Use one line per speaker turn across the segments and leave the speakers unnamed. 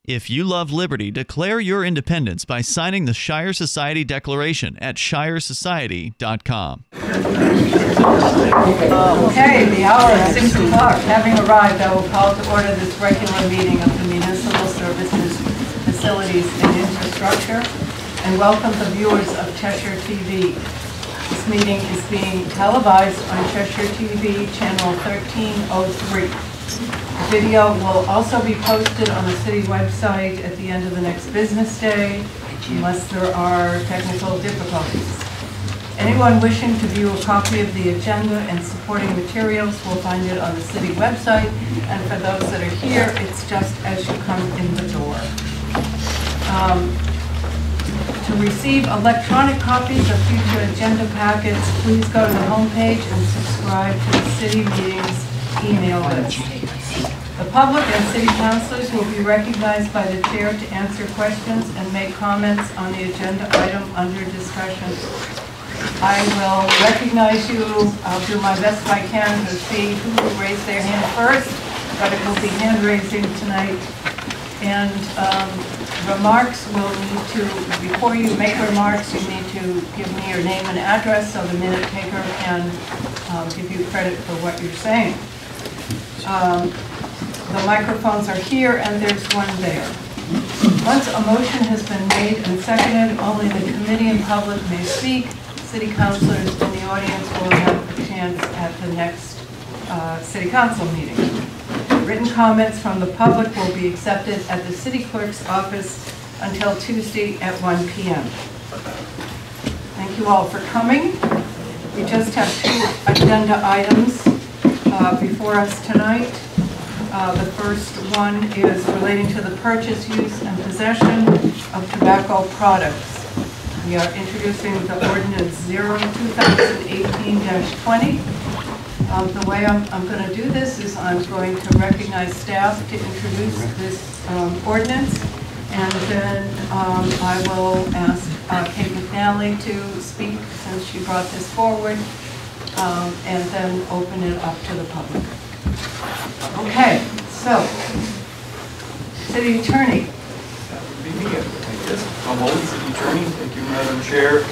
If you love liberty, declare your independence by signing the Shire Society Declaration at shiresociety.com.
Okay, the hour is 6 o'clock. Having arrived, I will call to order this regular meeting of the Municipal Services, Facilities and Infrastructure, and welcome the viewers of Cheshire TV. This meeting is being televised on Cheshire TV, channel 1303. The video will also be posted on the city website at the end of the next business day, unless there are technical difficulties. Anyone wishing to view a copy of the agenda and supporting materials will find it on the city website, and for those that are here, it's just as you come in the door. To receive electronic copies of future agenda packets, please go to the homepage and subscribe to the city meetings email list. The public and city councilors will be recognized by the chair to answer questions and make comments on the agenda item under discussion. I will recognize you. I'll do my best if I can to see who will raise their hand first, but it will be hand raising tonight. And remarks will need to, before you make remarks, you need to give me your name and address so the minute taker can give you credit for what you're saying. The microphones are here and there's one there. Once a motion has been made and seconded, only the committee and public may speak. City councilors in the audience will have a chance at the next city council meeting. Written comments from the public will be accepted at the city clerk's office until Tuesday at 1 p.m. Thank you all for coming. We just have 2 agenda items before us tonight. The first one is relating to the purchase, use, and possession of tobacco products. We are introducing the ordinance 0-2018-20. The way I'm going to do this is I'm going to recognize staff to introduce this ordinance, and then I will ask Kate McNally to speak since she brought this forward, and then open it up to the public. Okay, so, City Attorney.
I'm Olin, City Attorney. Thank you, Madam Chair.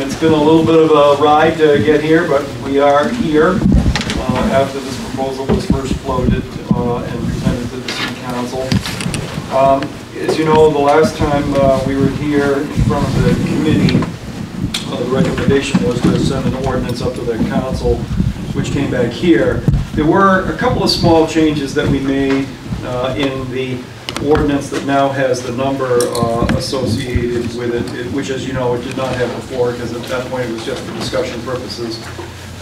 It's been a little bit of a ride to get here, but we are here after this proposal was first floated and presented to the City Council. As you know, the last time we were here in front of the committee, the recommendation was to send an ordinance up to the council, which came back here. There were a couple of small changes that we made in the ordinance that now has the number associated with it, which, as you know, it did not have before, because at that point it was just for discussion purposes,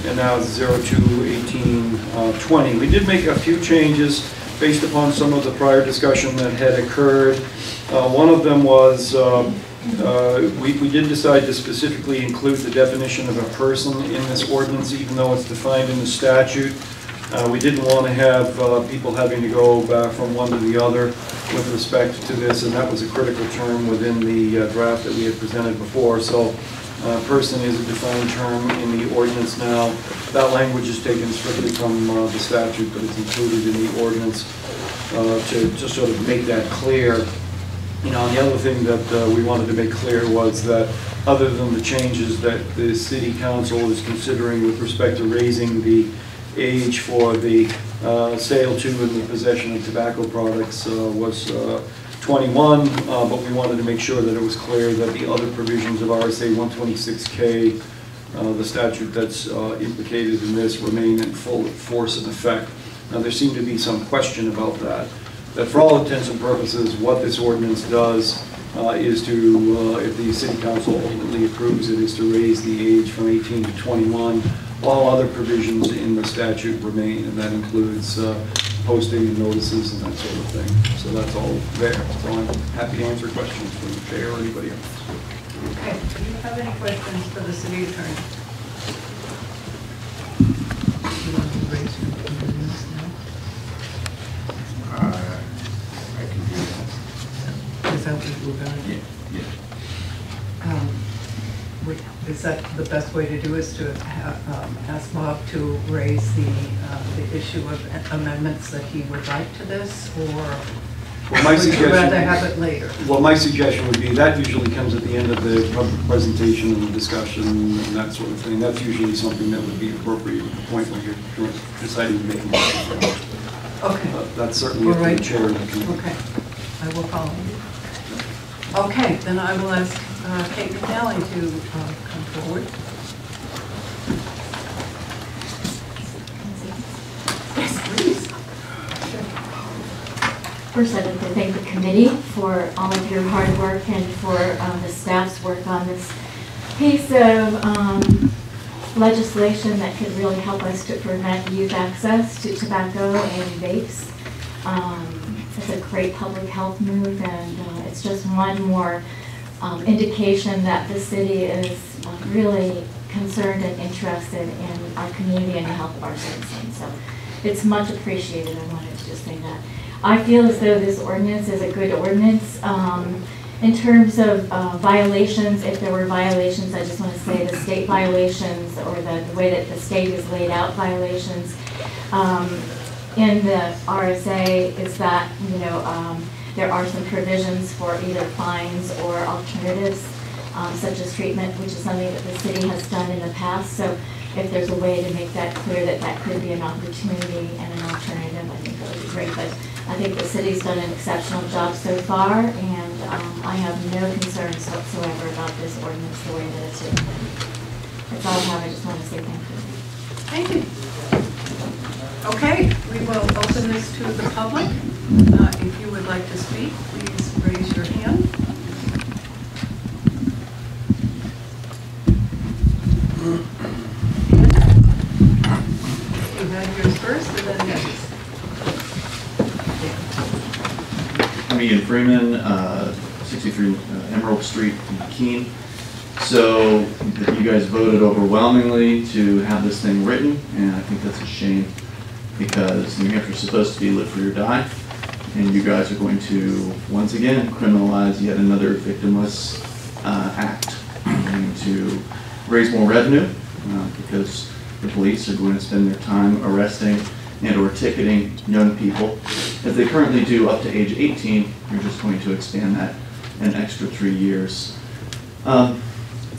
and now it's 0-2-18-20. We did make a few changes based upon some of the prior discussion that had occurred. One of them was we did decide to specifically include the definition of a person in this ordinance, even though it's defined in the statute. We didn't want to have people having to go back from one to the other with respect to this, and that was a critical term within the draft that we had presented before. So person is a defined term in the ordinance now. That language is taken strictly from the statute, but it's included in the ordinance to just sort of make that clear. You know, and the other thing that we wanted to make clear was that other than the changes that the City Council is considering with respect to raising the age for the sale to and the possession of tobacco products was 21, but we wanted to make sure that it was clear that the other provisions of RSA 126K, the statute that's implicated in this, remain in full force and effect. Now, there seemed to be some question about that. That for all intents and purposes, what this ordinance does is to, if the City Council ultimately approves it, is to raise the age from 18 to 21. All other provisions in the statute remain, and that includes posting and notices and that sort of thing. So that's all there. So I'm happy to answer questions from the chair or anybody else.
Okay, do you have any questions for the City Attorney?
I can do that.
Is that what we're going to do?
Yeah.
Is that the best way to do, is to ask Bob to raise the issue of amendments that he would like to this, or
Well, my
Would you
suggestion,
rather have it later?
well, my suggestion would be that usually comes at the end of the public presentation and the discussion and that sort of thing. That's usually something that would be appropriate at the point when you're deciding to make a motion.
Okay.
That's certainly up to the chair of the committee.
Okay, I will follow you. Okay, then I will ask Kate McNally to come forward. Yes, please.
First, I'd like to thank the committee for all of your hard work and for the staff's work on this piece of legislation that could really help us to prevent youth access to tobacco and vapes. It's a great public health move, and it's just one more indication that the city is really concerned and interested in our community and the health of our citizens. So it's much appreciated. I wanted to just say that. I feel as though this ordinance is a good ordinance. In terms of violations, if there were violations, I just want to say the state violations or the way that the state has laid out violations in the RSA is that, you know, there are some provisions for either fines or alternatives, such as treatment, which is something that the city has done in the past. So if there's a way to make that clear that that could be an opportunity and an alternative, I think that would be great. But I think the city's done an exceptional job so far, and I have no concerns whatsoever about this ordinance the way that it's written. That's all I have. I just want to say thank you.
Thank you. Okay, we will open this to the public. If you would like to speak, please raise your hand. You have yours first, and then next.
I'm Ian Freeman, 63 Emerald Street in Keene. So you guys voted overwhelmingly to have this thing written, and I think that's a shame because New Hampshire is supposed to be live free or die, and you guys are going to, once again, criminalize yet another victimless act. You're going to raise more revenue because the police are going to spend their time arresting and or ticketing young people. As they currently do up to age 18, you're just going to expand that an extra 3 years.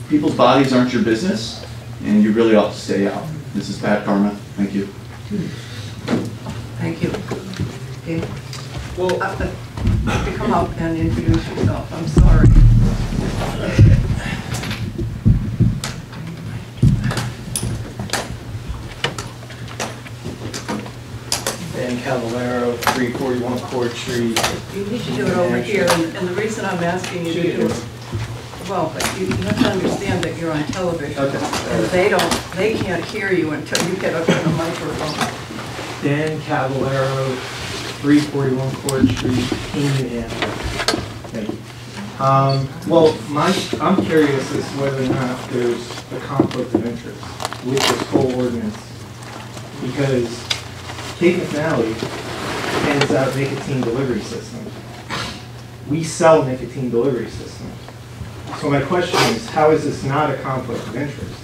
People's bodies aren't your business, and you really ought to stay out. This is bad karma. Thank you.
Thank you. Okay. Well, you come up and introduce yourself. I'm sorry.
Dan Cavallero, 341 Court Street.
You need to do it over here, and the reason I'm asking you to do it, well, but you have to understand that you're on television.
Okay.
And they can't hear you until you get up to the microphone.
Dan Cavallero, 341 Court Street, Keene, New Hampshire. Thank you. Well, I'm curious as to whether or not there's a conflict of interest with this whole ordinance, because Kate McNally hands out nicotine delivery systems. We sell nicotine delivery systems. So my question is, how is this not a conflict of interest?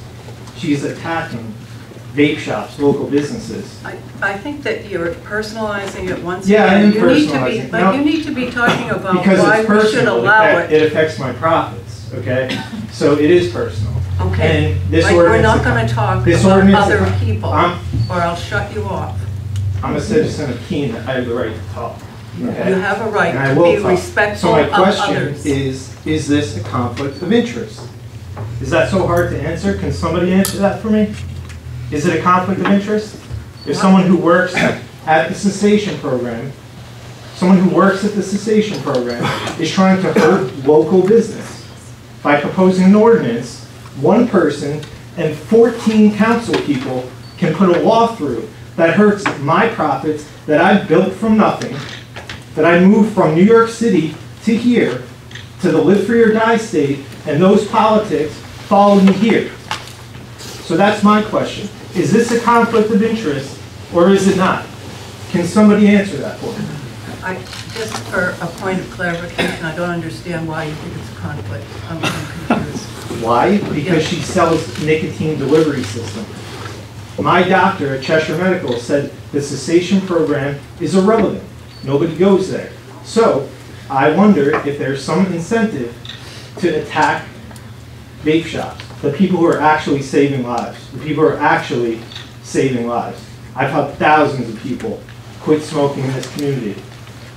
She's attacking vape shops, local businesses.
I think that you're personalizing it once
Yeah, I am
again.
personalizing it.
But you need to be talking about
Because
why
it's
we should
personal,
allow it.
it affects my profits, okay? So it is personal.
Okay,
And this
like
ordinance,
we're not going to talk
this
about
ordinance-
other people,
I'm-
or I'll shut you off.
I'm a citizen of Keene, I have the right to talk, okay?
You have a right
And I
to
will
be
talk.
respectful
So my
of
question
others.
is this a conflict of interest? Is that so hard to answer? Can somebody answer that for me? Is it a conflict of interest? If someone who works at the cessation program, is trying to hurt local business by proposing an ordinance, one person and 14 council people can put a law through that hurts my profits that I've built from nothing, that I moved from New York City to here, to the live free or die state, and those politics followed me here. So that's my question. Is this a conflict of interest, or is it not? Can somebody answer that for me?
Just for a point of clarification, I don't understand why you think it's a conflict. I'm confused.
Why? Because she sells nicotine delivery system. My doctor at Cheshire Medical said the cessation program is irrelevant. Nobody goes there. So I wonder if there's some incentive to attack vape shops, the people who are actually saving lives, the people who are actually saving lives. I've helped thousands of people quit smoking in this community.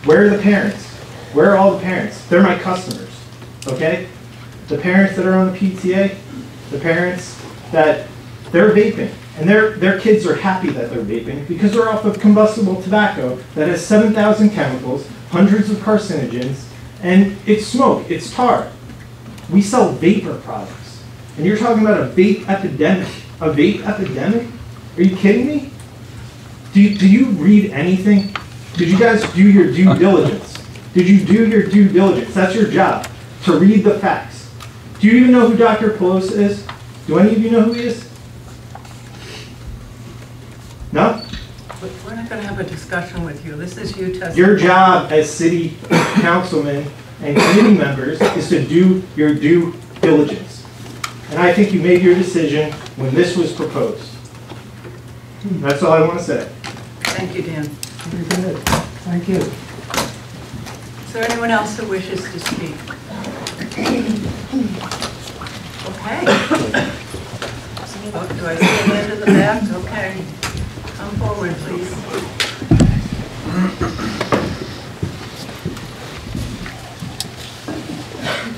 Where are the parents? Where are all the parents? They're my customers, okay? The parents that are on the PTA, the parents that they're vaping, and their kids are happy that they're vaping because they're off of combustible tobacco that has 7,000 chemicals, hundreds of carcinogens, and it's smoke, it's tar. We sell vapor products, and you're talking about a vape epidemic. A vape epidemic? Are you kidding me? Do you read anything? Did you guys do your due diligence? Did you do your due diligence? That's your job, to read the facts. Do you even know who Dr. Pelosi is? Do any of you know who he is? No?
We're not going to have a discussion with you. This is you testifying.
Your job as city councilmen and committee members is to do your due diligence. And I think you made your decision when this was proposed. That's all I want to say.
Thank you, Dan.
Very good. Thank you.
Is there anyone else who wishes to speak? Okay. Oh, do I see a hand in the back? Okay. Come forward, please.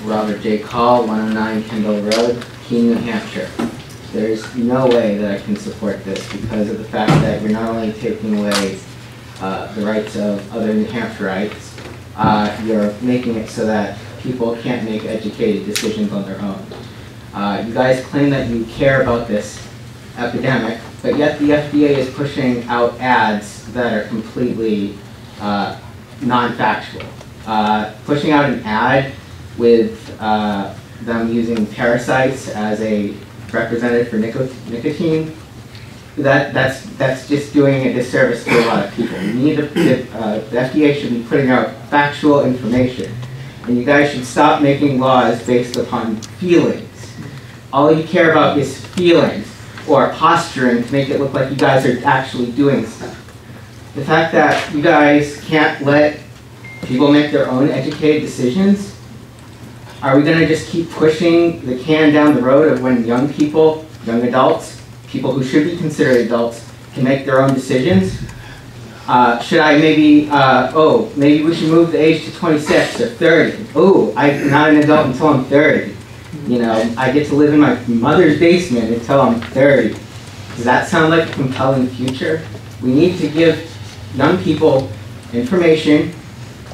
Robert J. Call, 109 Kendall Road, Keene, New Hampshire. There's no way that I can support this because of the fact that you're not only taking away the rights of other New Hampshireites, you're making it so that people can't make educated decisions on their own. You guys claim that you care about this epidemic, but yet the FDA is pushing out ads that are completely non-factual. Pushing out an ad with them using parasites as a representative for nicotine, that's just doing a disservice to a lot of people. You need the FDA should be putting out factual information, and you guys should stop making laws based upon feelings. All you care about is feelings or posturing to make it look like you guys are actually doing stuff. The fact that you guys can't let people make their own educated decisions, are we going to just keep pushing the can down the road of when young people, young adults, people who should be considered adults, can make their own decisions? Should I maybe, maybe we should move the age to 26 or 30. Oh, I'm not an adult until I'm 30. You know, I get to live in my mother's basement until I'm 30. Does that sound like a compelling future? We need to give young people information,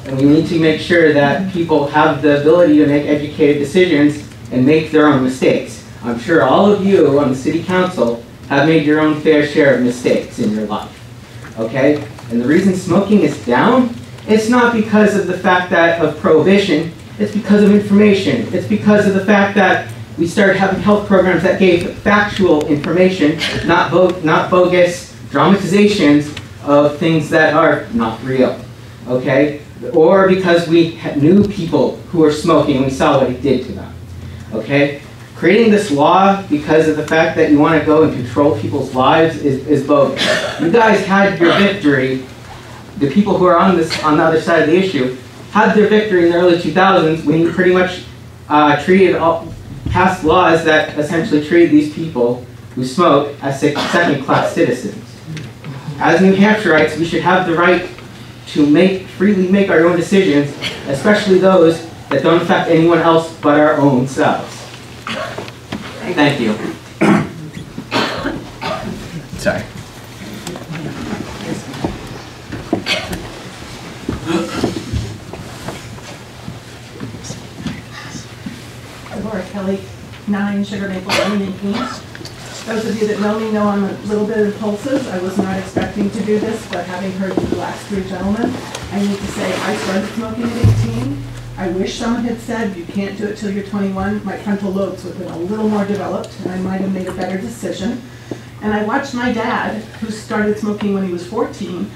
and we need to make sure that people have the ability to make educated decisions and make their own mistakes. I'm sure all of you on the city council have made your own fair share of mistakes in your life, okay? And the reason smoking is down, it's not because of the fact that of prohibition, it's because of information. It's because of the fact that we started having health programs that gave factual information, not bogus dramatizations of things that are not real, okay? Or because we knew people who were smoking and we saw what it did to them, okay? Creating this law because of the fact that you want to go and control people's lives is bogus. You guys had your victory. The people who are on the other side of the issue had their victory in the early 2000s when you pretty much passed laws that essentially treated these people who smoke as second-class citizens. As New Hampshireites, we should have the right to freely make our own decisions, especially those that don't affect anyone else but our own selves. Thank you. Sorry.
Laura Kelly, 9 Sugar Maple Lane in Keene. Those of you that know me know I'm a little bit impulsive. I was not expecting to do this, but having heard the last 3 gentlemen, I need to say I started smoking at 18. I wish someone had said you can't do it till you're 21. My frontal lobes would have been a little more developed and I might have made a better decision. And I watched my dad, who started smoking when he was 14,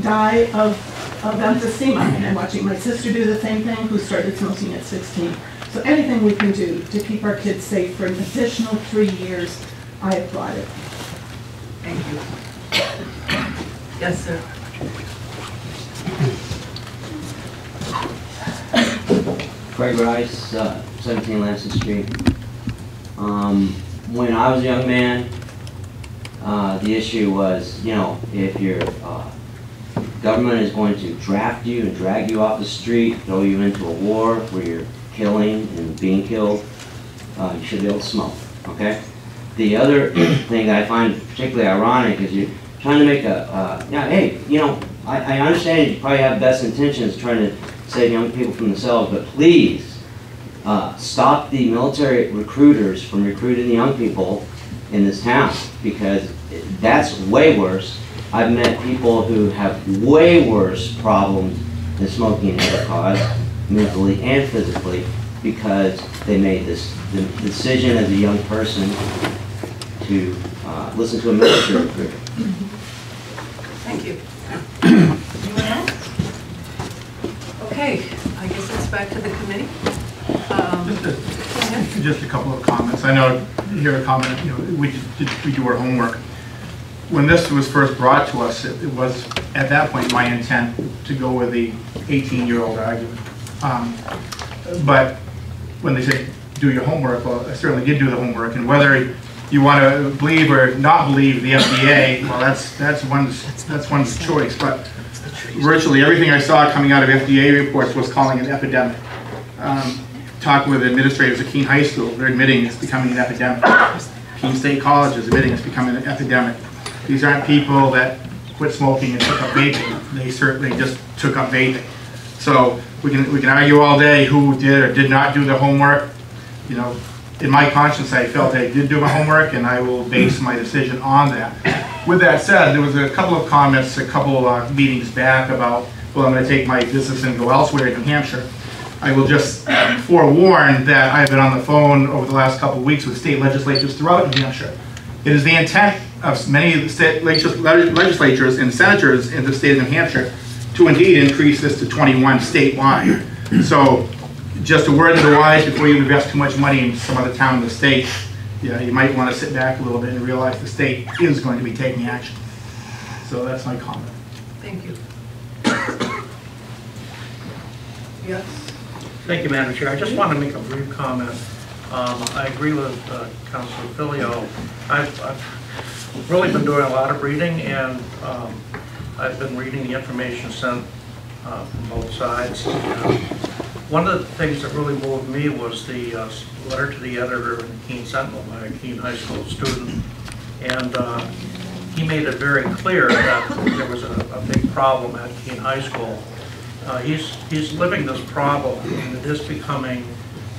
die of emphysema. And I'm watching my sister do the same thing, who started smoking at 16. So anything we can do to keep our kids safe for an additional 3 years, I applaud it.
Thank you. Yes, sir.
Craig Rice, 17 Lansing Street. When I was a young man, the issue was, you know, if your government is going to draft you and drag you off the street, throw you into a war where you're killing and being killed, you should be able to smoke, okay? The other thing that I find particularly ironic is you're trying to make yeah, hey, you know, I understand you probably have best intentions trying to save young people from themselves, but please stop the military recruiters from recruiting the young people in this town, because that's way worse. I've met people who have way worse problems than smoking ever caused, mentally and physically, because they made the decision as a young person to listen to a military recruiter.
Thank you. Anyone else? Okay, I guess it's back to the committee.
Just a couple of comments. I know you hear a comment, you know, we do our homework. When this was first brought to us, it was at that point my intent to go with the 18-year-old argument. But when they say do your homework, well, I certainly did do the homework, and whether you want to believe or not believe the FDA, well, that's one's choice. But virtually everything I saw coming out of FDA reports was calling it an epidemic. Talk with administrators at Keene High School, they're admitting it's becoming an epidemic. Keene State College is admitting it's becoming an epidemic. These aren't people that quit smoking and took up vaping. They certainly just took up vaping. So we can argue all day who did or did not do the homework. You know, in my conscience, I felt I did do my homework, and I will base my decision on that. With that said, there was a couple of comments a couple of meetings back about, well, I'm going to take my business and go elsewhere in New Hampshire. I will just forewarn that I've been on the phone over the last couple of weeks with state legislatures throughout New Hampshire. It is the intent of many of the state legislatures and senators in the state of New Hampshire to indeed increase this to 21 statewide. So just a word to the wise before you invest too much money in some other town in the state, you might want to sit back a little bit and realize the state is going to be taking action. So that's my comment.
Thank you. Yes?
Thank you, Madam Chair. I just want to make a brief comment. I agree with Councilor Filio. I've really been doing a lot of reading, and I've been reading the information sent from both sides. One of the things that really moved me was the letter to the editor in the Keene Sentinel by a Keene High School student. And he made it very clear that there was a big problem at Keene High School. He's living this problem, and it is becoming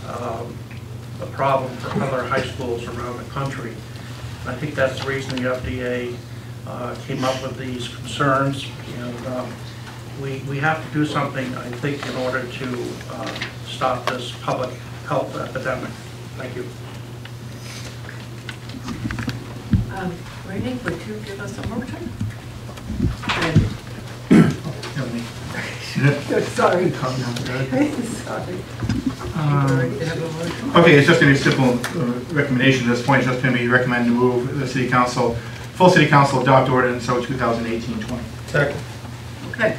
a problem for other high schools around the country. I think that's the reason the FDA came up with these concerns, and we have to do something, I think, in order to stop this public health epidemic. Thank you.
Rainey, would you give us a motion? Sorry. Sorry.
Okay, it's just going to be a simple recommendation at this point. It's just going to be recommend to move the City Council, full City Council adopt ordinance 2018-20.
Second.
Okay.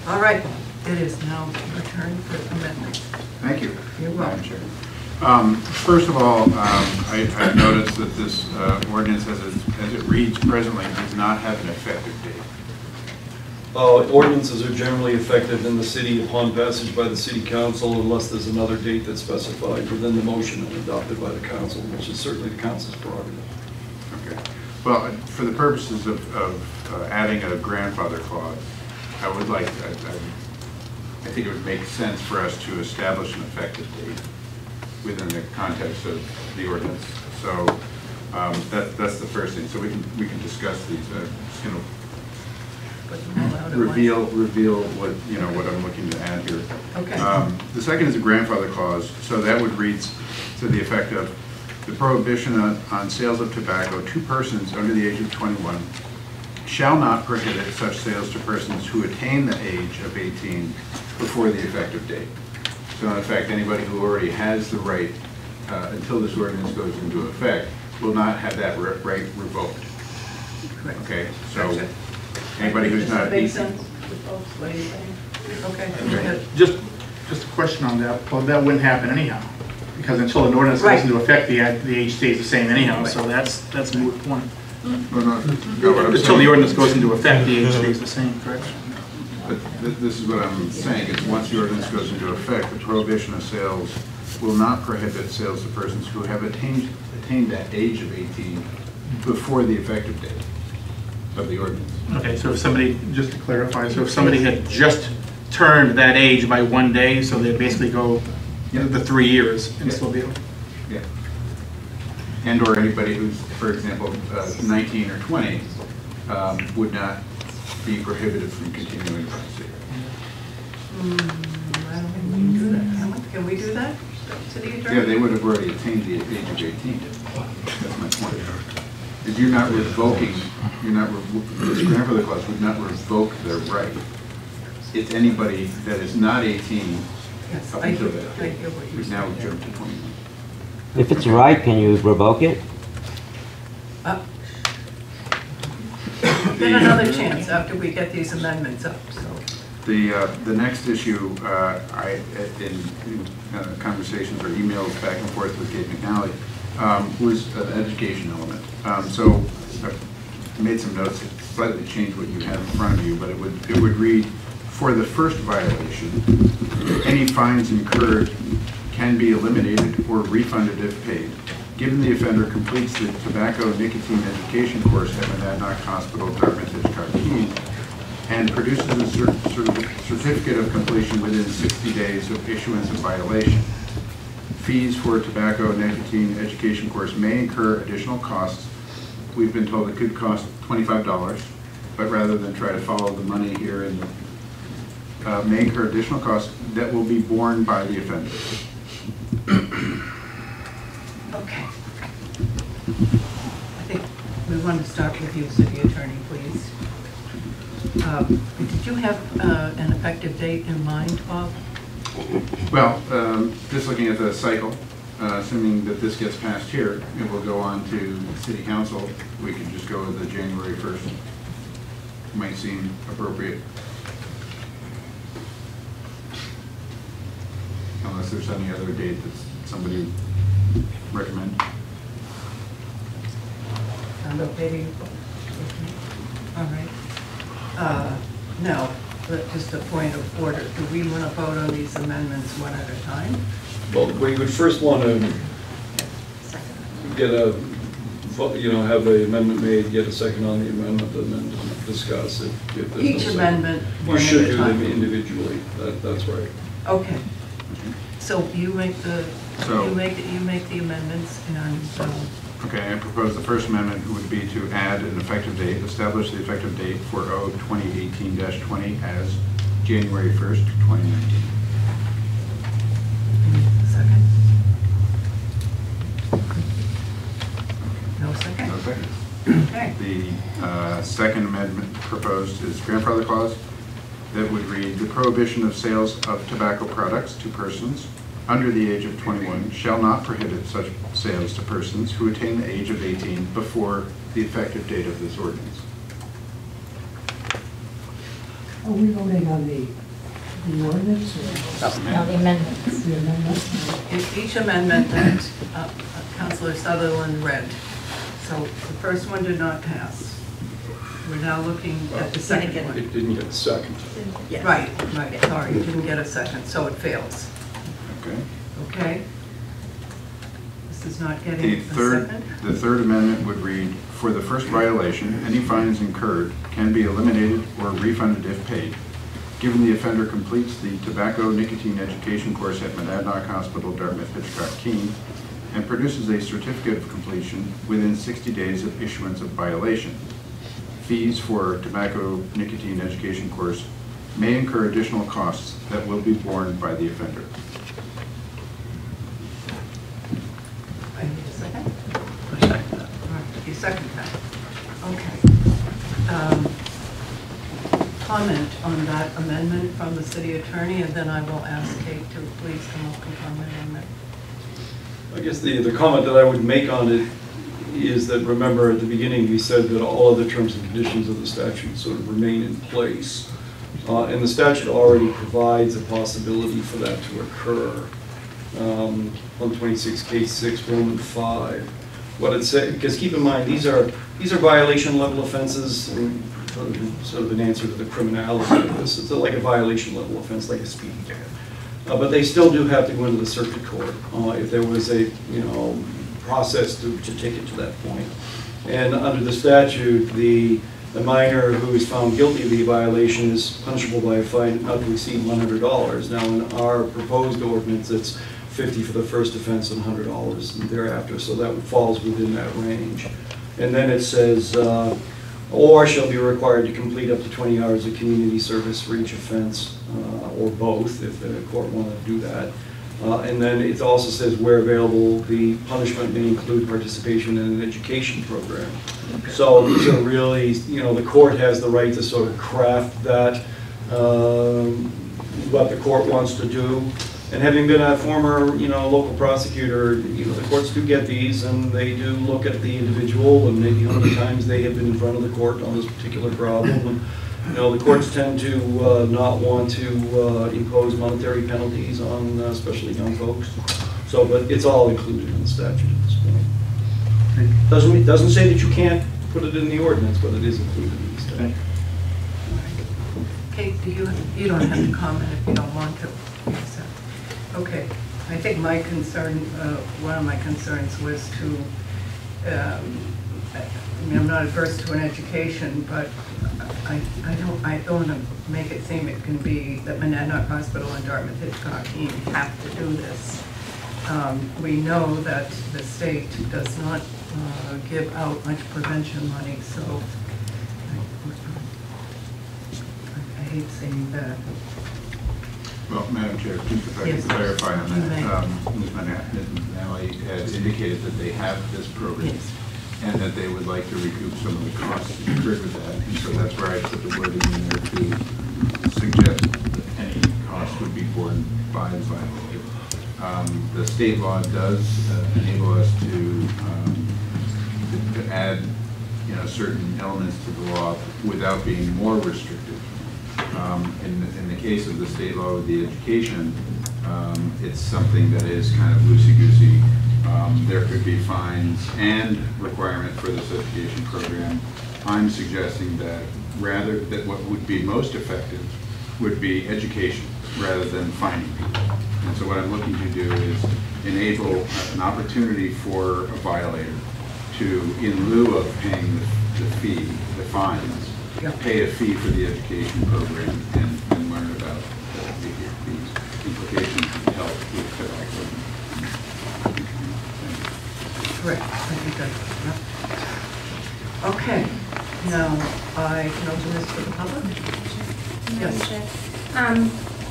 All right. It is now your turn for amendments.
Thank you.
You're welcome.
First of all, I've noticed that this ordinance, as it reads presently, does not have an effective date.
Ordinances are generally effective in the city upon passage by the city council unless there's another date that's specified within the motion and adopted by the council, which is certainly the council's prerogative.
Okay. Well, for the purposes of adding a grandfather clause, I would like, I think it would make sense for us to establish an effective date within the context of the ordinance. So that's the first thing. So we can discuss these. Just going to reveal what what I'm looking to add here.
Okay.
The second is a grandfather clause. So that would read to the effect of the prohibition on sales of tobacco to persons under the age of 21 shall not prohibit such sales to persons who attain the age of 18 before the effective date. So in effect, anybody who already has the right until this ordinance goes into effect will not have that right revoked. Okay, so anybody who's not 18.
Okay, go ahead.
Just
Just a question on that. Well, that wouldn't happen anyhow, because until an ordinance goes into effect, the age stays the same anyhow, so that's a moot point. Until the ordinance goes into effect, the age stays the same, correct?
But this is what I'm saying, is once the ordinance goes into effect, the prohibition of sales will not prohibit sales to persons who have attained that age of 18 before the effective date of the ordinance.
Okay, so if somebody, just to clarify, so if somebody had just turned that age by 1 day, so they'd basically go the 3 years and still be able.
Yeah. And or anybody who's, for example, 19 or 20 would not be prohibited from continuing to see.
I don't think we can do that. Can we do that? City attorney?
Yeah, they would have already attained the age of 18. That's my point. If you're not revoking, this grandfather clause would not revoke their right. It's anybody that is not 18
Yes,
up
I
until
hear
that
what
date,
you're
who's now
saying.
jumped to 21.
If it's right, can you revoke it?
Then another chance after we get these amendments up, so.
The next issue, in conversations or emails back and forth with Gabe McNally, was an education element. So I made some notes that slightly changed what you had in front of you, but it would read, for the first violation, any fines incurred can be eliminated or refunded if paid, given the offender completes the tobacco nicotine education course at Monadnock Hospital, Dartmouth, Hitchcock, Keene, and produces a certificate of completion within 60 days of issuance of violation. Fees for tobacco nicotine education course may incur additional costs. We've been told it could cost $25, but rather than try to follow the money here, and may incur additional costs that will be borne by the offender.
Okay. I think we want to start with you, City Attorney, please. Did you have an effective date in mind, Bob?
Well, just looking at the cycle, assuming that this gets passed here, it will go on to City Council. We could just go with the January 1st. Might seem appropriate. Unless there's any other date that somebody recommend.
Sound okay? All right. Now, just a point of order. Do we want to vote on these amendments one at a time?
Well, we would first want to get a, have the amendment made, get a second on the amendment, and then discuss it. If there's
Each
no
amendment
second.
one
You
at
should
a
do
time.
them individually. That's right.
Okay. So you make the,
So-
you make the amendments and,
Okay, I propose the first amendment would be to add an effective date, establish the effective date for O 2018-20 as January 1st, 2019.
second? No second?
No second.
Okay.
The second amendment proposed is grandfather clause that would read, the prohibition of sales of tobacco products to persons under the age of 21 shall not prohibit such sales to persons who attain the age of 18 before the effective date of this ordinance.
Are we voting on the ordinance or?
No, the amendments.
The amendment?
Each amendment that Councilor Sutherland read. So the first one did not pass. We're now looking at the second one.
It didn't get a second.
Right, sorry, it didn't get a second, so it fails.
Okay.
Okay? This is not getting
The
a
third,
second.
the third amendment would read, for the first violation, any fines incurred can be eliminated or refunded if paid, given the offender completes the tobacco nicotine education course at Monadnock Hospital, Dartmouth, Hitchcock, Keene, and produces a certificate of completion within 60 days of issuance of violation. Fees for tobacco nicotine education course may incur additional costs that will be borne by the offender.
I need a second. All right, you second that. Okay. Comment on that amendment from the city attorney, and then I will ask Kate to please come up and comment on that.
I guess the comment that I would make on it is that, remember, at the beginning, we said that all other terms and conditions of the statute sort of remain in place. And the statute already provides a possibility for that to occur. 126K6, Roman 5. What it said, because keep in mind, these are violation level offenses, and sort of an answer to the criminality of this. It's like a violation level offense, like a speeding ticket. But they still do have to go into the circuit court if there was a process to take it to that point. And under the statute, the minor who is found guilty of the violation is punishable by a fine not to exceed $100. Now, in our proposed ordinance, it's $50 for the first offense and $100 thereafter, so that falls within that range. And then it says, or shall be required to complete up to 20 hours of community service for each offense, or both, if the court wanted to do that. And then it also says, where available, the punishment may include participation in an education program. So these are really, the court has the right to sort of craft that, what the court wants to do. And having been a former, local prosecutor, the courts do get these, and they do look at the individual, and maybe how many times they have been in front of the court on this particular problem. And, the courts tend to not want to impose monetary penalties on especially young folks. So, but it's all included in the statute at this point. Doesn't say that you can't put it in the ordinance, but it is included in the statute.
Kate, you don't have to comment if you don't want to. So, okay, I think my concern, one of my concerns was to, I'm not adverse to an education, but I don't want to make it seem it can be that Monadnock Hospital and Dartmouth Hitchcock Keene have to do this. We know that the state does not give out much prevention money, so I hate saying that.
Well, Madam Chair, just if I can clarify on that, Ms. Manley has indicated that they have this program. Yes. And that they would like to recoup some of the costs incurred with that. And so that's where I put the wording in there to suggest that any cost would be borne by the violator. The state law does enable us to add certain elements to the law without being more restrictive. In the case of the state law with the education, it's something that is kind of loosey-goosey. There could be fines and requirement for this education program. I'm suggesting that what would be most effective would be education rather than fining people. And so what I'm looking to do is enable an opportunity for a violator to, in lieu of paying the fee, the fines, pay a fee for the education program and learn about the implications of health with federal government.
Correct. I think that's, okay. Now, I can open this to the public. Yes.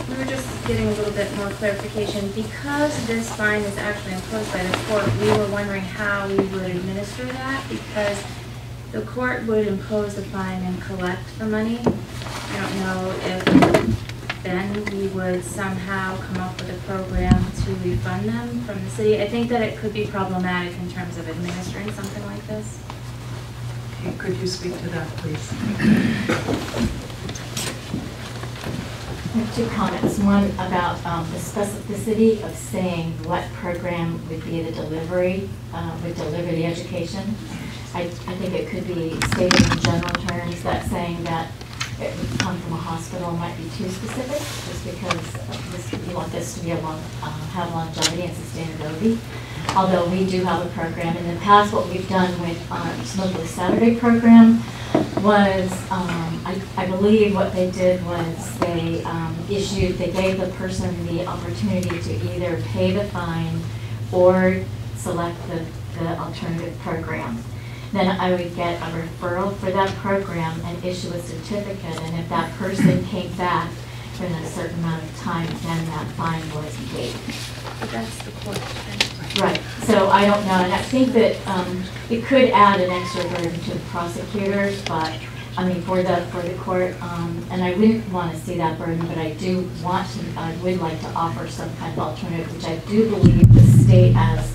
We were just getting a little bit more clarification. Because this fine is actually imposed by the court, we were wondering how we would administer that, because the court would impose the fine and collect the money. I don't know if then we would somehow come up with a program to refund them from the city. I think that it could be problematic in terms of administering something like this.
Okay, could you speak to that, please?
I have two comments. One about the specificity of saying what program would be the delivery, would deliver the education. I think it could be stated in general terms that saying that it would come from a hospital might be too specific, just because you want this to be have longevity and sustainability. Although we do have a program. In the past, what we've done with Smokeless Saturday program was, I believe what they did was they gave the person the opportunity to either pay the fine or select the alternative program. Then I would get a referral for that program and issue a certificate, and if that person came back within a certain amount of time, then that fine was paid.
But that's the court.
Right. So I don't know, and I think that it could add an extra burden to the prosecutors, but I mean for the court, and I wouldn't want to see that burden, but I would like to offer some kind of alternative, which I do believe the state, as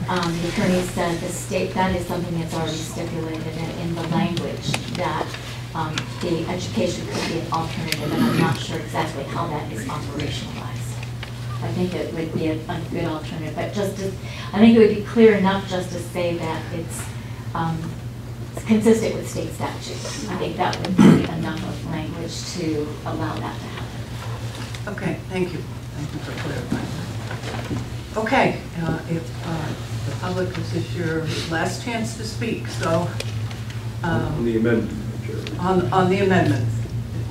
the attorney said, the state, that is something that's already stipulated in the language, that the education could be an alternative, and I'm not sure exactly how that is operationalized. I think it would be a good alternative, but I think it would be clear enough just to say that it's consistent with state statute. I think that would be enough of language to allow that to happen.
Okay, thank you. Thank you for clarifying that. Okay, if the public, this is your last chance to speak, so.
On the amendment.
On the amendment.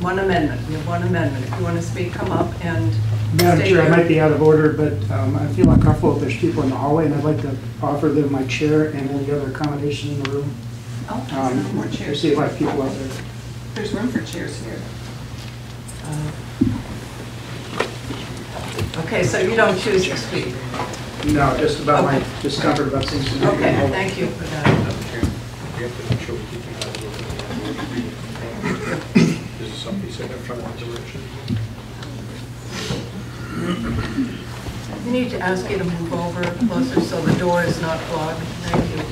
One amendment. We have one amendment. If you want to speak, come up and
Madam
state
Chair, I
your-
might be out of order, but I feel uncomfortable if there's people in the hallway, and I'd like to offer them my chair and any other accommodation in the room.
Oh, there's no more chairs.
I see a lot of people out there.
There's room for chairs here. Okay, so you don't choose to speak.
No, just about my
Okay.
discomfort about seeing some people in the
Okay,
hallway.
thank you for that.
This is somebody sitting in front of the direction.
We need to ask you to move over closer so the door is not clogged. Thank you.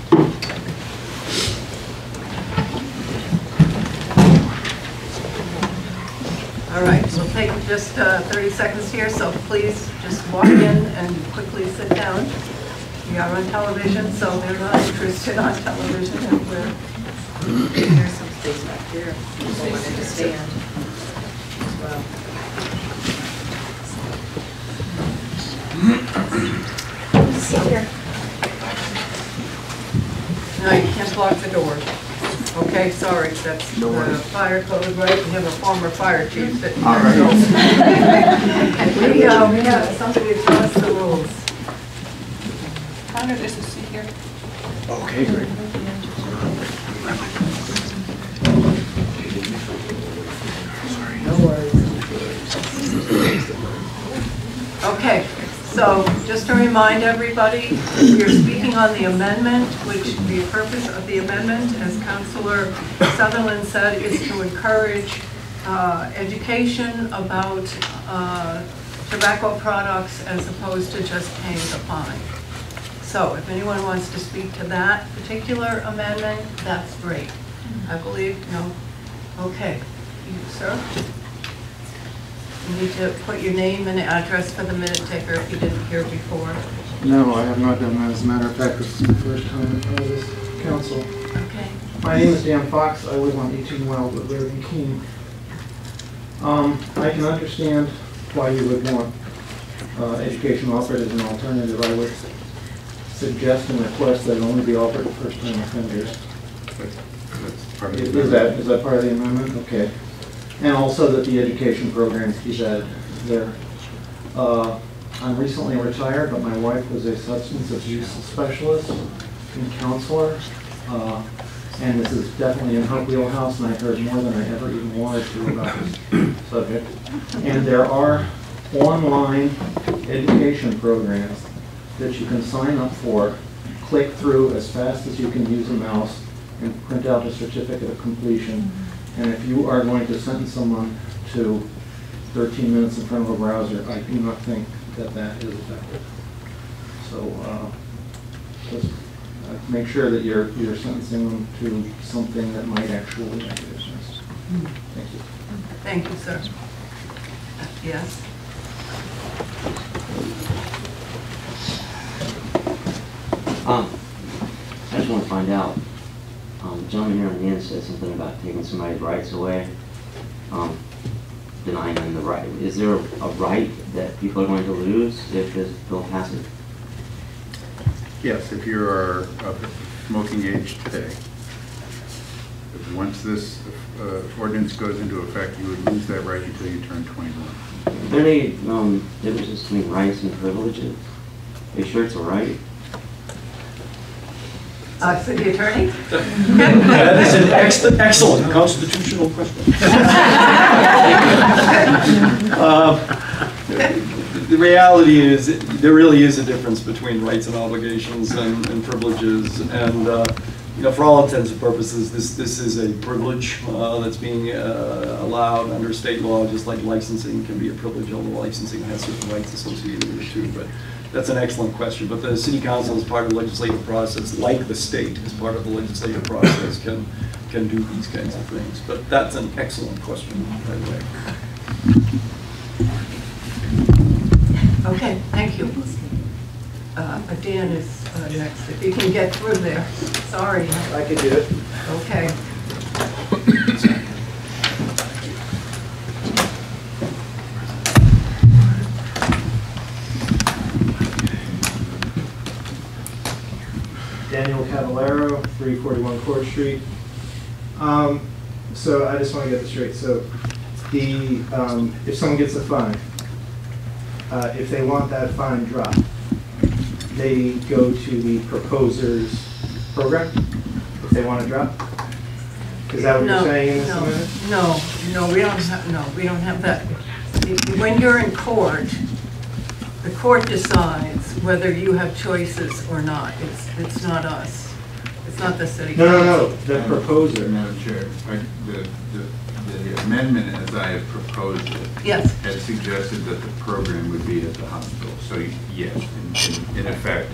All right, we'll take just 30 seconds here, so please just walk in and quickly sit down. We are on television, so they're not interested on television. And there's some space back there. Someone to stand as well.
Sit here.
No, you can't block the door. Okay, sorry, that's the fire code, right? We have a former fire chief sitting
All
there.
right.
We have somebody to tell us the rules. Connor, there's a seat here.
Okay, great.
No worries. Okay, so just to remind everybody, we're speaking on the amendment, which the purpose of the amendment, as Councilor Sutherland said, is to encourage education about tobacco products as opposed to just paying the fine. So if anyone wants to speak to that particular amendment, that's great. I believe, no? Okay. You, sir? You need to put your name and address for the minute taker if you didn't hear before.
No, I have not done that. As a matter of fact, this is the first time in front of this council.
Okay.
My name is Dan Fox. I live on 18 Wildwood Road in Keene. I can understand why you would want education offered as an alternative. I would suggest and request that it only be offered to first-time offenders.
That's part of the
Is that part of the amendment? Okay. And also that the education programs be added there. I'm recently retired, but my wife was a substance abuse specialist and counselor. And this is definitely in her wheelhouse, and I heard more than I ever even wanted to about this subject. And there are online education programs that you can sign up for, click through as fast as you can use a mouse, and print out a certificate of completion. And if you are going to sentence someone to 13 minutes in front of a browser, I do not think that that is effective. So just make sure that you're sentencing them to something that might actually make a difference. Thank you.
Thank you, sir. Yes?
I just want to find out, the gentleman here on the end said something about taking somebody's rights away, denying them the right. Is there a right that people are going to lose if this bill passes?
Yes, if you are of smoking age today, once this ordinance goes into effect, you would lose that right until you turn 21.
Are there any differences between rights and privileges? Are you sure it's a right?
City Attorney?
That is an excellent constitutional question. The reality is, there really is a difference between rights and obligations and privileges, and you know, for all intents and purposes, this is a privilege that's being allowed under state law, just like licensing can be a privilege, although licensing has certain rights associated with it too. But that's an excellent question. But the City Council, as part of the legislative process, like the state, as part of the legislative process, can can do these kinds of things. But that's an excellent question, by the way.
Okay, thank you. Dan is next, if you can get through there. Sorry.
I can do it.
Okay.
Daniel Cavallero, 341 Court Street. So I just want to get this straight. So the if someone gets a fine, if they want that fine dropped, they go to the proposer's program if they want to drop? Is that what you're saying in this amendment?
No, we don't have that. When you're in court, the court decides whether you have choices or not. It's not us. It's not the city council.
No, the proposer.
Madam Chair, the amendment as I have proposed it
yes.
has suggested that the program would be at the hospital. So yes, in effect,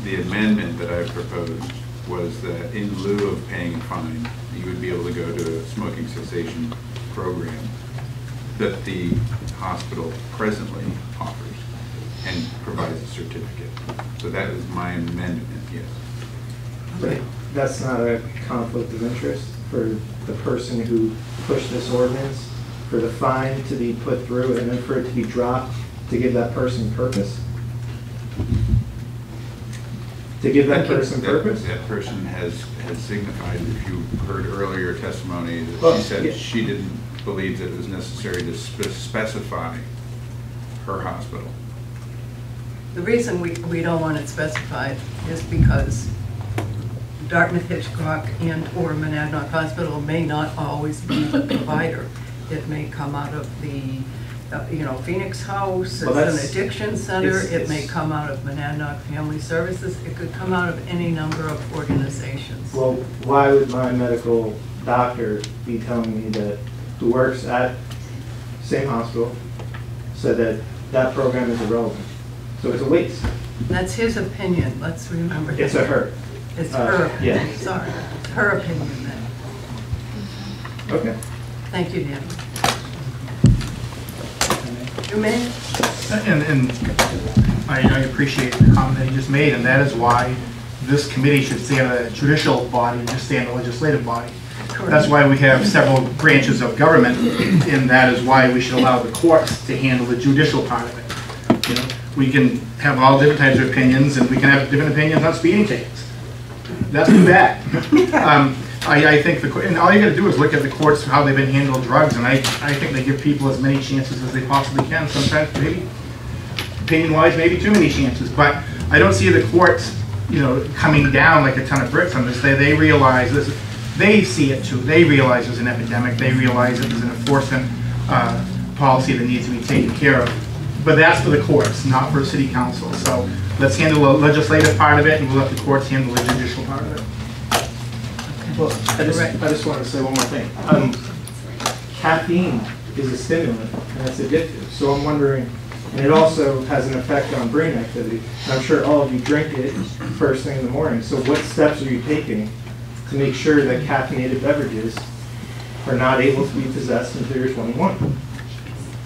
the amendment that I proposed was that in lieu of paying a fine, you would be able to go to a smoking cessation program that the hospital presently offers and provides a certificate. So that is my amendment, yes.
But that's not a conflict of interest for the person who pushed this ordinance, for the fine to be put through and then for it to be dropped, to give that person purpose? To give that person purpose?
That person has signified, if you heard earlier testimony, that she said she didn't believe that it was necessary to specify her hospital.
The reason we don't want it specified is because Dartmouth Hitchcock and or Monadnock Hospital may not always be the provider. It may come out of the Phoenix House, it's an addiction center, it may come out of Monadnock Family Services, it could come out of any number of organizations.
Well, why would my medical doctor be telling me that, who works at the same hospital, said that that program is irrelevant? So it's a waste.
That's his opinion, let's remember that.
It's a her.
It's her opinion,
yeah.
Sorry. It's her opinion then.
Okay.
Thank you, Dan. You may.
And I appreciate the comment that you just made, and that is why this committee should stay on the judicial body and just stay on the legislative body. Correct. That's why we have several branches of government, and that is why we should allow the courts to handle the judicial part of it. You know, we can have all different types of opinions, and we can have different opinions on speeding tickets. That's too bad. I think and all you got to do is look at the courts, how they've been handling drugs, and I think they give people as many chances as they possibly can. Sometimes, maybe opinion-wise, maybe too many chances. But I don't see the courts, coming down like a ton of bricks on this. They realize this. They see it too. They realize there's an epidemic. They realize that there's an enforcement policy that needs to be taken care of. But that's for the courts, not for city council. So let's handle the legislative part of it, and we'll let the courts handle the judicial part of it.
Well, I just wanted to say one more thing. Caffeine is a stimulant, and it's addictive. So I'm wondering, and it also has an effect on brain activity. And I'm sure all of you drink it first thing in the morning. So what steps are you taking to make sure that caffeinated beverages are not able to be possessed until you're 21?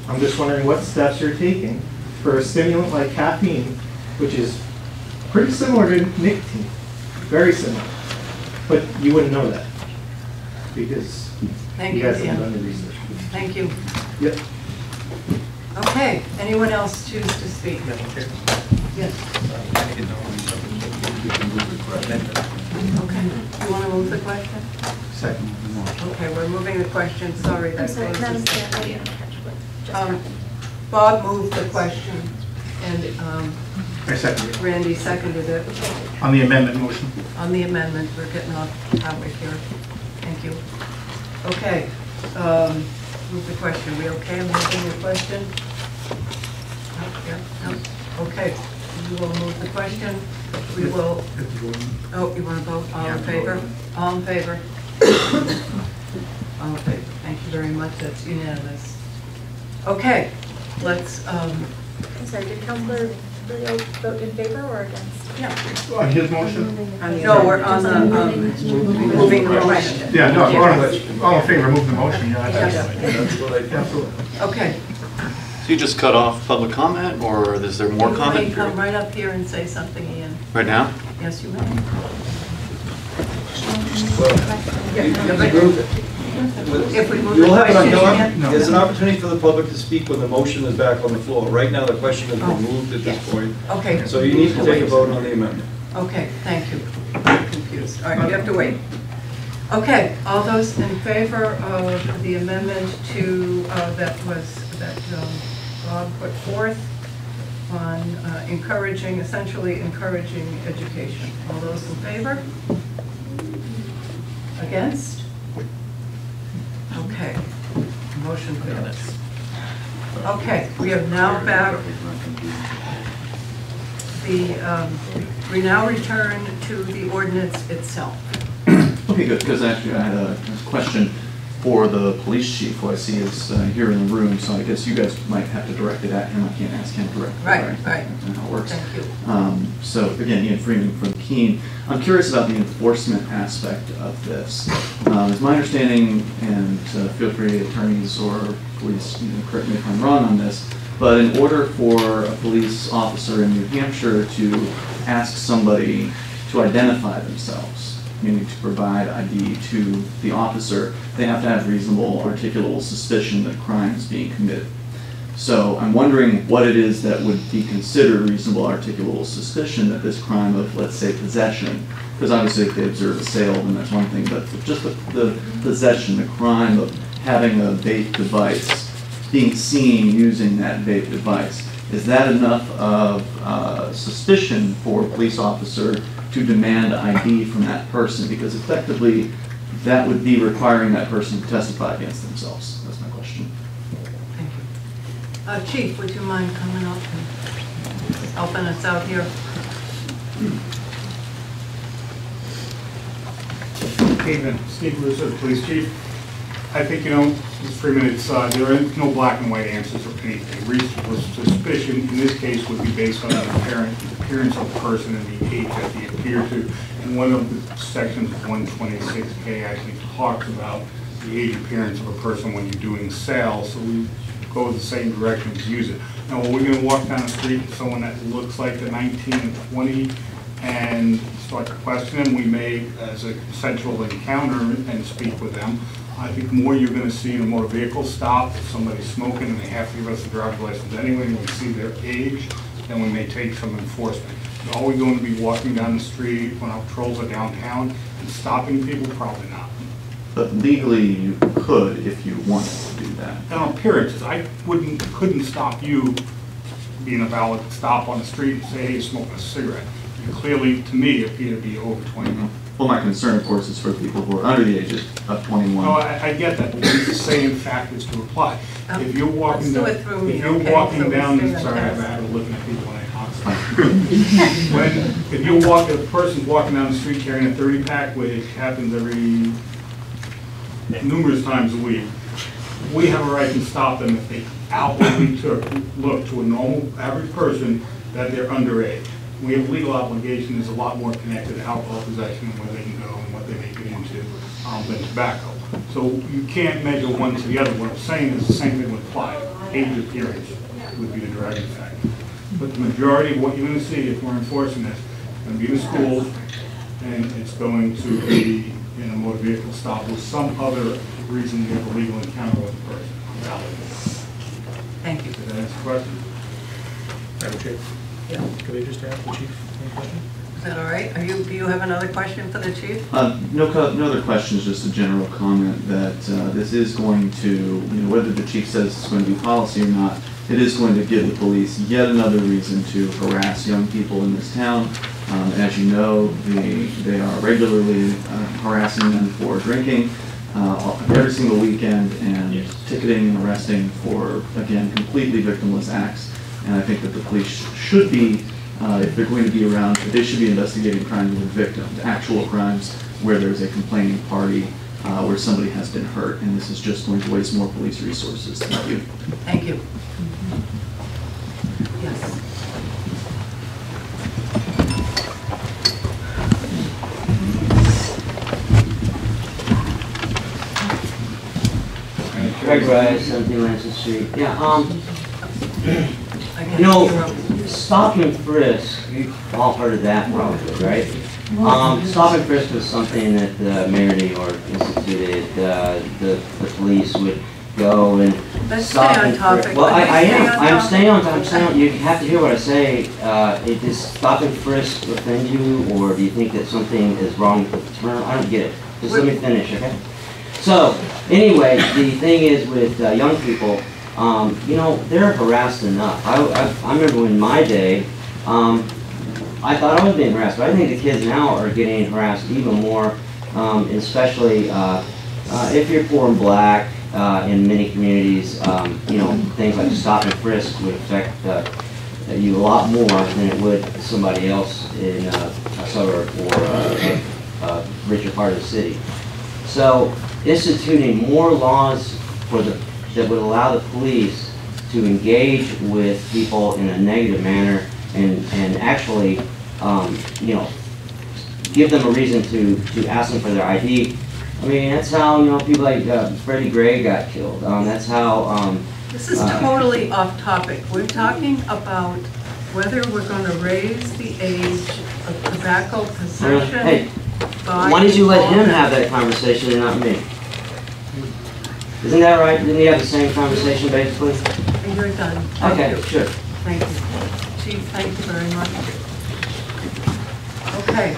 I'm just wondering what steps you're taking for a stimulant like caffeine, which is pretty similar to nicotine, very similar. But you wouldn't know that because you guys haven't done the research.
Thank you.
Yep.
Okay. Anyone else choose to speak? Yes. Okay. You want to move the question?
Second.
Okay, we're moving the question. Sorry.
I'm sorry, Madam Chair, I didn't catch what.
Bob moved the question, and
I seconded it.
Randy seconded it.
On the amendment motion.
On the amendment, we're getting off topic here. Thank you. Okay, move the question. We okay? I'm moving your question? No? Okay, we will move the question. We will, you want to vote? All in favor? All in favor? All in favor. Thank you very much. That's unanimous. Okay, let's,
I'm sorry, did Councilor Leo vote in favor or against?
Yeah.
On his motion?
No, we're on the, moving the motion.
Yeah, no, all in favor, move the motion, yeah.
That's what I think.
Absolutely.
Okay.
So you just cut off public comment, or is there more
You
comment?
may come right up here and say something, Ian.
Right now?
Yes, you may. If we move the
You'll have
question
an,
again?
there's an opportunity for the public to speak when the motion is back on the floor. Right now, the question has been moved at this point.
Okay.
So you need to take a vote on the amendment.
Okay, thank you. I'm confused. All right, you have to wait. Okay, all those in favor of the amendment to, that Bob put forth on essentially encouraging education. All those in favor? Against? Okay, motion fails. Okay, we have now back we now return to the ordinance itself.
Okay, good, because actually I had a question for the police chief, who I see is here in the room, so I guess you guys might have to direct it at him. I can't ask him directly.
Right.
That's how it works.
Thank you.
So again, Ian Freeman from Keene. I'm curious about the enforcement aspect of this. It's my understanding, and feel free, attorneys or police, correct me if I'm wrong on this, but in order for a police officer in New Hampshire to ask somebody to identify themselves, meaning to provide ID to the officer, they have to have reasonable articulable suspicion that a crime is being committed. So I'm wondering what it is that would be considered reasonable articulable suspicion that this crime of, let's say, possession, because obviously if they observe a sale, then that's one thing, but just the possession, the crime of having a vape device, being seen using that vape device, is that enough of suspicion for a police officer to demand ID from that person? Because effectively, that would be requiring that person to testify against themselves. That's my question.
Thank you. Chief, would you mind coming up and helping us out here?
Evening, Steve Russo, the police chief. I think, Mr. Freeman, there is no black and white answers or anything. Reasonable suspicion in this case would be based on the appearance of the person and the age that they appear to. And one of the sections of 126K actually talks about the age appearance of a person when you're doing sales. So we go the same direction to use it. Now, when we're going to walk down the street with someone that looks like they're 19 and 20 and start to question them, we may, as a consensual encounter, and speak with them. I think more you're going to see in a motor vehicle stop, if somebody's smoking and they have to give us a driver's license anyway, and we see their age, then we may take some enforcement. Are we going to be walking down the street when our patrols are downtown and stopping people? Probably not.
But legally, you could if you wanted to do that.
And on appearances, I couldn't stop you being a valid stop on the street and say, hey, you're smoking a cigarette. You clearly, to me, appear to be over 21.
Well, my concern, of course, is for people who are under the age of 21.
No, I get that, but these are the same factors to apply. If you're walking down,
sorry,
I'm looking at people when I talk. If a person's walking down the street carrying a 30-pack, which happens numerous times a week, we have a right to stop them if they outwardly look to a normal, average person that they're underage. We have a legal obligation is a lot more connected to alcohol possession and where they can go and what they may get into than tobacco. So you can't measure one to the other. What I'm saying is the same thing would apply. Age appearance would be the driving factor. But the majority of what you're going to see if we're enforcing this is going to be in the schools, and it's going to be in a motor vehicle stop with some other reason you have a legal encounter with the person.
Thank you.
Did that answer the question?
Madam Chair?
Yeah.
Could I just ask the chief any question?
Is that all right? Do you have another question for the chief?
No other questions, just a general comment that this is going to, whether the chief says it's going to be policy or not, it is going to give the police yet another reason to harass young people in this town. As you know, they are regularly harassing them for drinking every single weekend and ticketing and arresting for, again, completely victimless acts. And I think that the police should be, if they're going to be around, they should be investigating crimes with victims, actual crimes where there's a complaining party, where somebody has been hurt, and this is just going to waste more police resources. Thank you.
Thank you. Yes.
Greg Rice, 17 Lansing Street. Yeah, you know, stop and frisk, you've all heard of that probably, right? Stop and frisk was something that the mayor of New York instituted. The police would go and
Let's
stop
stay on
and
topic.
frisk. Well, I am. I'm
topic.
staying on. I'm staying on. You have to hear what I say. Does stop and frisk offend you, or do you think that something is wrong with the term? I don't get it. Just let me finish, okay? So, anyway, the thing is with young people, you know, they're harassed enough. I remember in my day, I thought I was being harassed, but I think the kids now are getting harassed even more, especially if you're poor and black in many communities. You know, things like stop and frisk would affect you a lot more than it would somebody else in a suburb or a richer part of the city. So, instituting more laws that would allow the police to engage with people in a negative manner and actually, you know, give them a reason to ask them for their ID. I mean, that's how, you know, people like Freddie Gray got killed. That's how...
This is totally off topic. We're talking about whether we're going to raise the age of tobacco possession.
Hey, why did you let him have that conversation and not me? Isn't that right? Didn't we have the same conversation, basically?
And you're done.
Okay, sure.
Thank you. Chief, thank you very much. Okay.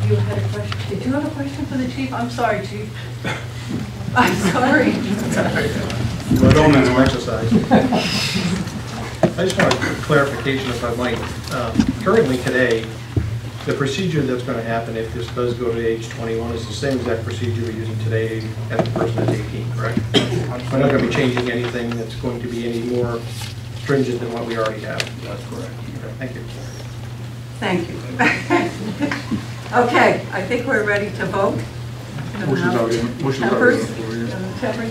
You had a question? Did you have a question for the chief? I'm sorry, chief. I'm sorry.
We're going on no exercise. I just want a clarification, if I might. Currently today, the procedure that's going to happen if this does go to age 21 is the same exact procedure we're using today as the person that's 18, correct? We're not going to be changing anything that's going to be any more stringent than what we already have. That's correct. Okay, thank you.
Thank you. Okay, I think we're ready to vote. Tempers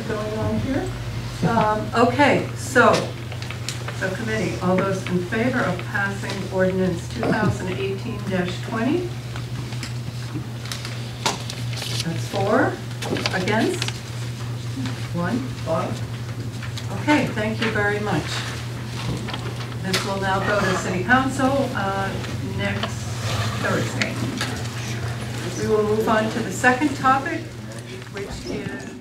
going on here. Okay, so, the committee, all those in favor of passing ordinance 2018-20? That's 4. Against? 1. Okay, thank you very much. This will now go to City Council next Thursday. We will move on to the second topic, which is